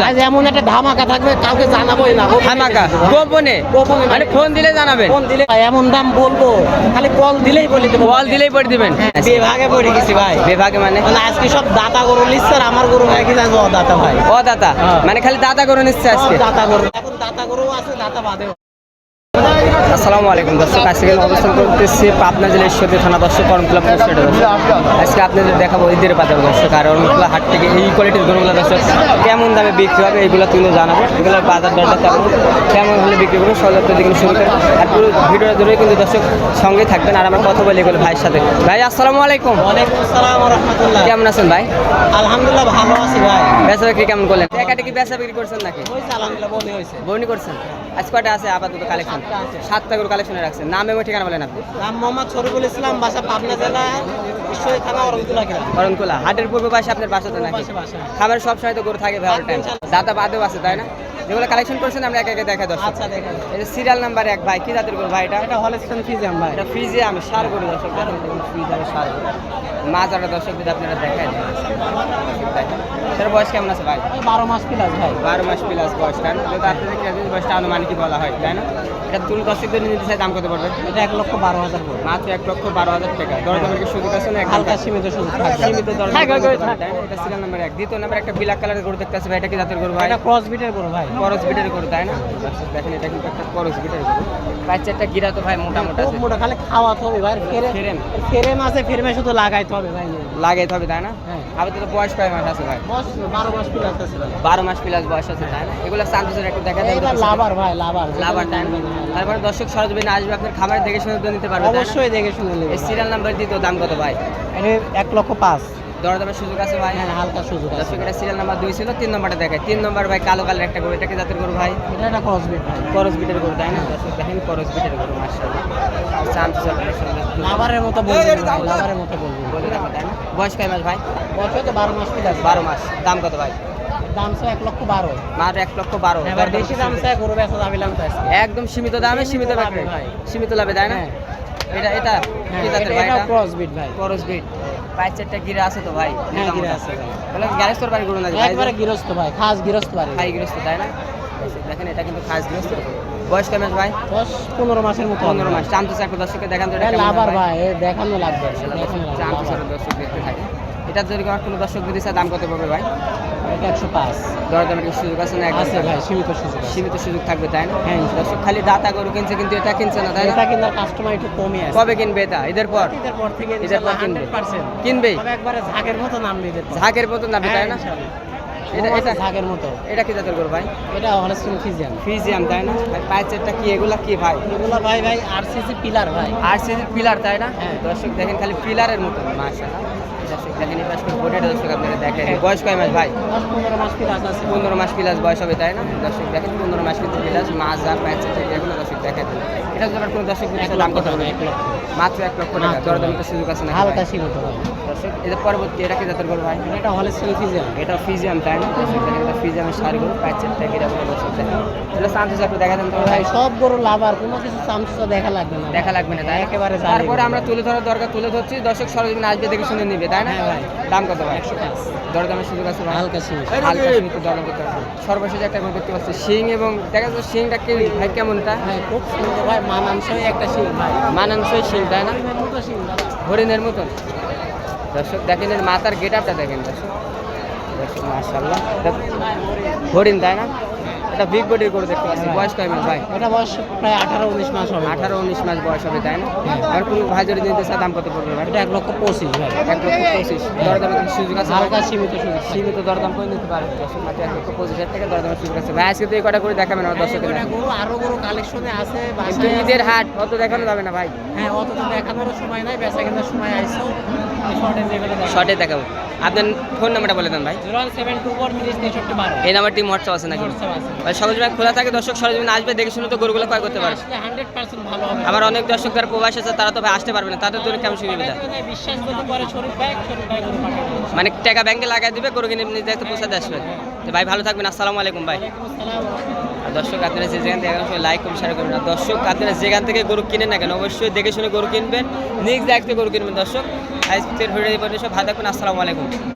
যায়? আজ এমন একটা ধামাকা থাকবে কাউকে জানাবোই না। ধামাকা গোপনে মানে ফোন দিলে জানাবেন? ফোন দিলে এমন দাম বলবো, খালি কল দিলেই বলে দেবো। কল দিলেই পড়ে দিবেন? বিভাগে পড়ে গেছি ভাই। বিভাগে মানে আজকে সব দাতা গরু লিখছে, আর আমার গরু হয়ে গেছে দাতা ভাই। ও দাতা মানে খালি দাতা করে নিচ্ছে আজকে? দাতা গরু, এখন দাতা গরু আছে, দাতা বাদেও। আসসালামু আলাইকুম দর্শক, আজকে অবস্থান করতেছি পাবনা জেলার ঈশ্বরদী থানা দর্শক করমতলা পোস্টের দর্শক। আজকে আপনাদের দেখাবো ঈদের বাজার দর্শক, আর অনেকগুলো হাট থেকে এই কোয়ালিটির গরুগুলো দর্শক কেমন দামে বিক্রি হবে এইগুলো তুলে জানাবো। এগুলোর বাজার দরটা কেমন হলে বিক্রি করবো সজাত্তর দিকে শুরু করে, আর পুরো ভিডিওটা ধরে কিন্তু দর্শক সঙ্গে থাকবেন। আর আমার কথা বলে এগুলো ভাইয়ের সাথে। ভাই আসসালামু আলাইকুম। ওয়ালাইকুম আসসালাম ওয়া রাহমাতুল্লাহ। কেমন আছেন ভাই? আলহামদুলিল্লাহ ভালো আছি ভাই। বেচা বিক্রি কেমন করলেন? টাকাটা কি বেচা বিক্রি করছেন নাকি? হইছে আলহামদুলিল্লাহ, বনি হইছে। বর্ণি করছেন? আজ কয়টা আছে আপাতত কালেকশন? 7টা করে কালেকশনে রাখছেন। নাম এবং ঠিকানা বলেন আপনি। নাম মোহাম্মদ শরীফুল ইসলাম, বাসা পাবনা জেলা ঈশ্বরদী থানা অরণকুলা গ্রাম। করণকুলা হাটের পূর্ব পাশে আপনার বাসাতে নাকি? খাবার সব সময় তো গরু থাকে ভাই, অল টাইম। দাতা বাদেও আছে তাই না? যেগুলো কালেকশন করছেন আমরা একে একে দেখা দর্শক। আচ্ছা দেখেন, এই যে সিরিয়াল নাম্বার 1 ভাই, কি জাতের গরু ভাই এটা? এটা হলস্টাইন ফ্রিজিয়ান ভাই। এটা ফ্রিজে আমি সার গরু দর্শক, দেখেন ফ্রিজে সার গরু। মাজাটা দর্শক যদি আপনারা দেখায় দেন, সেটা বয়স কেমন আছে ভাই? 12 মাস প্লাস ভাই। 12 মাস প্লাস বয়স, তাই না? যদি আপনাদের ক্রেডিট বয়সটা আনুমানিক বলা হয় তাই না? এটা তুল দর্শকদের নিতে চাই, দাম কত পড়বে? এটা 1,12,000 করে। মাত্র 1,12,000 টাকা। দরদামের কি সুযোগ আছে না? হালকা সীমিত সুযোগ থাকবে। সীমিত দরদাম, তাই না? এটা সিরিয়াল নাম্বার 1। দ্বিতীয় নাম্বার একটা ব্ল্যাক কালারের গরু দেখতে আছে ভাই, এটা কি জাতের গরু ভাই? এটা ক্রস বিটের গরু ভাই। করস বিটের গরু তাই না? দেখেন এটা কিন্তু একটা করস বিটের গরু। পাঁচটা গিরা তো ভাই মোটা মোটা খুব আছে। মোটা, খালি খাওয়াতে হবে ভাই। ফ্রেম ফ্রেম আছে, ফ্রেমে শুধু লাগাইতে হবে ভাই। লাগাইতে হবে তাই না? হ্যাঁ। আবার তো বয়স কয় মাস আছে ভাই? বস 12 মাস প্লাস আছে ভাই। 12 মাস প্লাস বয়স আছে তাই না? এগুলো সান্তোসের একটু দেখা দেন। এটা লাভার ভাই, লাভার। লাভার তাই না? তারপরে দর্শক সরজমিনে আসবে, আপনার খাবার দেখে শুনে তো নিতে পারবে তাই না? অবশ্যই দেখে শুনে নেবে। এই সিরিয়াল নাম্বার দিতে দাম কত ভাই? এটা 1,05,000। দরদামের সুযোগ আছে ভাই? হ্যাঁ, হালকা সুযোগ আছে। দর্শক এটা সিরিয়াল নাম্বার 2 ছিল, 3 নম্বরটা দেখায়। 3 নম্বর ভাই কালো কালার একটা গরু, এটা কি জাতের গরু ভাই? এটা একটা ক্রস বিট ভাই। করস বিটের গরু তাই না? দর্শক দেখেন করস বিটের গরু, মাশাআল্লাহ। সান্তোস আপনার সঙ্গে লাভারের মতো বলবেন ভাই, লাভারের মতো বলবেন। বলে রাখো তাই না? বয়স কয় মাস ভাই? বয়স তো 12 মাস প্লাস। 12 মাস। দাম কত ভাই? দাম তো 1,12,000। মাত্র 1,12,000। এবার বেশি দাম চাই, গরু বেচা যাবিলাম তো আজকে। একদম সীমিত দামে সীমিত সীমিত লাভে লাভে ভাই। সীমিত লাভে তাই না? হ্যাঁ। এটা এটা কি জাতের ভাই? এটা এটা ক্রস বিট ভাই। করস বিট। পাঁচ চারটা গিরা আছে তো ভাই? হ্যাঁ, মোটামুটি গিরা আছে ভাই। বলে গ্যারেজ তোর বাড়ি গরু না ভাই? একবারে গৃহস্থ ভাই, খাস গৃহস্থ বাড়ি। খাই গৃহস্থ তাই না? দেখেন এটা কিন্তু খাস গৃহস্থ। বয়স কেমন ভাই? 10-15 মাসের মতো। 15 মাস। চামচা চাকর দর্শকে দেখান তো এটা এটা কেমন লাভার হয়? ভাই, দেখানো লাগবে। দেখানো লাগবে। চামচা চাকর দর্শক দেখতে থাকে। এটা যদি কোনো দর্শক যদি চায় দাম কত পড়বে ভাই? এটা 105। দরদামের কি সুযোগ আছে না? একদম আছে ভাই, সীমিত সুযোগ আছে। সীমিত সুযোগ থাকবে তাই না? হ্যাঁ, দর্শক খালি দাতা গরু কিনছে কিন্তু এটা কিনছে না তাই না? এটা কিন্তু কাস্টমার একটু কমই আছে। কবে কিনবে এটা? ঈদের পর? ঈদের পর থেকে ঈদের পর কিনবে? 100% কিনবেই? তবে একবারে ঝাঁকের মতো নামবে ঈদের পর। ঝাঁকের মতো নামবে তাই না? এটা এটা এটা ঝাঁকের মতো। এটা কি জাতের গরু ভাই? এটা হলস্টাইন ফ্রিজিয়ান। ফ্রিজিয়াম তাই না? ভাই পাঁচেরটা কি এগুলা কি ভাই? এগুলো ভাই ভাই আরসিসি পিলার ভাই। আরসিসির পিলার তাই না? হ্যাঁ। দর্শক দেখেন খালি পিলারের মতো, মাশাআল্লাহ। দর্শক দেখেন এই পাশে বডিটা দর্শক আপনারা দেখেন। বয়স কয় মাস ভাই? 10-15 মাস প্লাস আছে। 15 মাস প্লাস বয়স হবে তাই না? দর্শক দেখেন 15 মাস কিন্তু প্লাস মাজা পাঁচেরটা এগুলো দর্শক দেখেন। এটা যদি আবার কোনো দর্শক নিতে দাম কত হবে? 1 লক্ষ। মাত্র 1 লক্ষ টাকা। মাত্র। দরদামের তো সুযোগ আছে না? হালকা সীমিত ভাই। দর্শক এর পরবর্তী এটা কি জাতের গরু ভাই? এটা হলস্টাইন ফ্রিজিয়ান। এটা ফিজিয়াম তাই না? দর্শক দেখেন এটা ফিজিয়ামের সার গরু, পাঁচেরটা গিরাগুলো দর্শক দেখেন। এটা চান্সেস একটু দেখা দেন তো ভাই। ভাই সব গরু লাভার, কোনো কিছু চামচা দেখা লাগবে না। দেখা লাগবে না তাই না? একেবারে জালি তারপরে গরু। আমরা তুলে ধরার দরকার তুলে ধরছি, দর্শক সরজমিনে আসবে দেখে শুনে নিবে তাই না? হ্যাঁ ভাই। দাম কত ভাই? 105। দরদামের সুযোগ আছে ভাই? হালকা সীমিত। হালকা সীমিত দরদাম করতে হবে। সর্বশেষ একটা গরু দেখতে পাচ্ছি শিং, এবং দেখা যাচ্ছে শিংটা কি ভাই কেমন এটা? ভাই খুব সুন্দর ভাই, মানানসই একটা শিং ভাই। মানানসই শিং তাই না? হরিণের মতো শিং দাদা। হরিণের মতন। দর্শক দেখেন এর মাথার গেট আপটা দেখেন দর্শক। দর্শক মাশাআল্লাহ হরিণ তাই না? এটা বিগ বডির গরু দেখতে পাচ্ছি। বয়স কয় মাস ভাই? এটা বয়স প্রায় 18-19 মাস হবে। 18-19 মাস বয়স হবে তাই না? আর কোনো ভাই যদি নিতে চায় দাম কত পড়বে ভাই? এটা 1,25,000 ভাই। 1,25,000। দরদামের কোনো সুযোগ আছে? হালকা সীমিত সুযোগ। সীমিত দরদাম করে নিতে পারবে দর্শক, মাত্র 1,25,000 টাকা দরদামের সুযোগ আছে। ভাই আজকে তো এই কটা করে দেখাবেন আমার দর্শকের। এটা গরু আরো গরু কালেকশনে আছে কিন্তু বাসায়। ঈদের হাট অত দেখানো যাবে না ভাই। হ্যাঁ, অত তো দেখানোর সময় নাই, বেচা কেনার সময় আইছো। শর্টে যেগুলো দেখাবো। শর্টে দেখাবো। আপনার ফোন নাম্বারটা বলে দেন ভাই। 01724306312। এই নাম্বার টিম হোয়াটসঅ্যাপ আছে নাকি? WhatsApp আছে। ভাই সকাল সময় খোলা থাকে, দর্শক সরজমিনে আসবে দেখে শুনে তো গরুগুলো ক্রয় করতে পারে। আসলে 100% ভালো হবে। আবার অনেক দর্শক যারা প্রবাস আছে তারা তো ভাই আসতে পারবে না, তাদের জন্য কেমন সুবিধা? বিশ্বাস করতে পারে শরীফ ভাই গরু পাঠিয়ে দেবে। মানে টাকা ব্যাংকে লাগাই দিবে, গরু কিনে নিজে দেখতে পৌঁছাতে আসবেন। তো ভাই ভালো থাকবেন, আসসালামু আলাইকুম ভাই। ওয়ালাইকুম আসসালাম। আর দর্শক আপনারা যে যেখান থেকে লাইক কমেন্ট শেয়ার করবেন। আর দর্শক আপনারা যেখান থেকে গরু কিনেন না কেন অবশ্যই দেখে শুনে গরু কিনবেন, নিজ দায়িত্বে গরু কিনবেন দর্শক। আজকের ভিডিও এই পর্যন্ত, সব ভালো থাকবেন, আসসালামু আলাইকুম।